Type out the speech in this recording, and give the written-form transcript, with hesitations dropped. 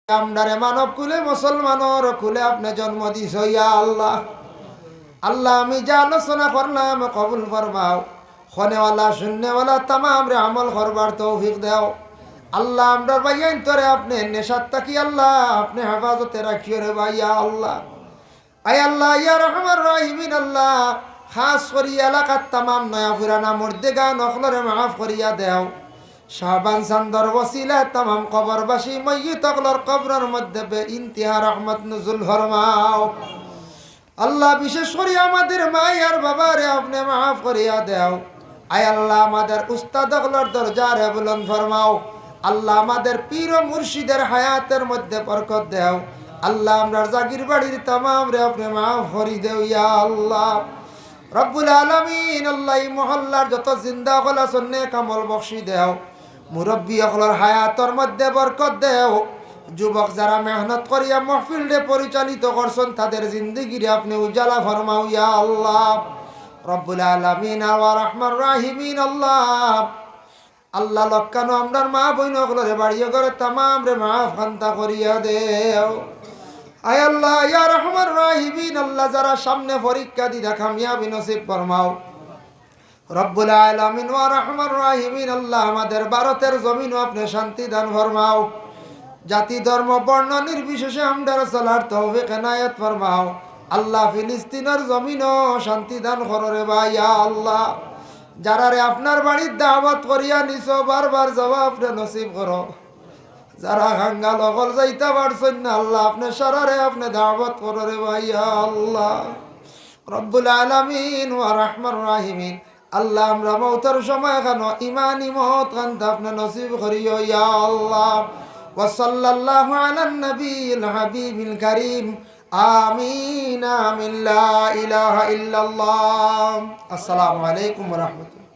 আমরারে মানব কুলে মুসলমানের কুলে আপনি জন্ম দিছ ইয়া আল্লাহ। আল্লাহ আমি যা আলোচনা করলাম কবুল ফরমাও, খনেওয়ালা শূন্যওয়ালা তামাম রে আমল করবার তৌফিক দাও। আল্লাহ আমরা ভাইয়ান তোরে আপনি নেশাত তাকি আল্লাহ আপনি হেফাজতে রাখিও রে ভাইয়া আল্লাহ। আয় আল্লাহ ইয়া রহমান রহিমিন আল্লাহ, খাস করি এলাকার তামাম নয়া পুরানা মুর্দেগা নখলরে মাফ করিয়া দেও। শাহবান চান্দর ওসিলা তামাম কবরবাসী ময়্যিত অকলর কবরের মধ্যে বে ইন্তিহা রহমত নজুল ফরমাও। আল্লাহ বিশেষ করে আমাদের মায়ের বাবারে আপনি মাফ করিয়া দেও। আয় আল্লাহ আমাদের উস্তাদ অকলর দরজারে বুলন্দ ফরমাও। আল্লাহ আমাদের পীর ও মুর্শিদের হায়াতের মধ্যে বরকত দেও। আল্লাহ আমরার জাগির বাড়ির তামাম রে আপনি মাফ করি দেও ইয়া আল্লাহ রব্বুল আলামিন। আল্লাহ এই মহল্লার যত জিন্দা হল সন্নে কামল বখশি দেও। মুরব্বী অকলর হায়াতর মধ্যে বরকত দেও। যুবক যারা মেহনত করিয়া মহফিলরে পরিচালিত করছেন তাদের জিন্দেগিরে আপনি উজালা ফরমাও ইয়া আল্লাহ রব্বুল আলামিন ওয়া রহমান রাহিমিন। আল্লাহ আল্লাহ লক্কানো আমরার মা বইন অকলরে বাড়িয়ে করে তামাম রে মাফ খান্তা করিয়া দেও। আয় আল্লাহ ইয়া রহমান রাহিমিন। আল্লাহ যারা সামনে পরীক্ষা দিদা কামিয়াবি নসিব ফরমাও রব্বুল আলামিন ওয়া রহমান রাহিমিন। আল্লাহ আমাদের ভারতের জমিনও আপনি শান্তি দান ফরমাও। জাতি ধর্ম বর্ণ নির্বিশেষে আমরার চলার তৌফিক এনায়েত ফরমাও। আল্লাহ ফিলিস্তিনের জমিনও শান্তি দান করো রে ভাই ইয়া আল্লাহ। যারা রে আপনার বাড়ির দাওয়াত করিয়া নিছো বারবার জবাব আপনি নসিব করো। যারা হাঙ্গা লগল যাইতে পারছেন না আল্লাহ আপনি সারারে আপনি দাওয়াত করো রে ভাই ইয়া আল্লাহ রব্বুল আলামিন ওয়া রহমান রাহিমিন। আল্লাহ আমরা মৌতের সময় কেন ইমানি মত কান্ত আপনি নসিব করিও ইয়া আল্লাহ। ওয়া সাল্লাল্লাহু আলান নবিয়িল হাবিবিল কারীম আমিন আমিন লা ইলাহা ইল্লাল্লাহ। আসসালামু আলাইকুম ওয়া রাহমাতুল্লাহ।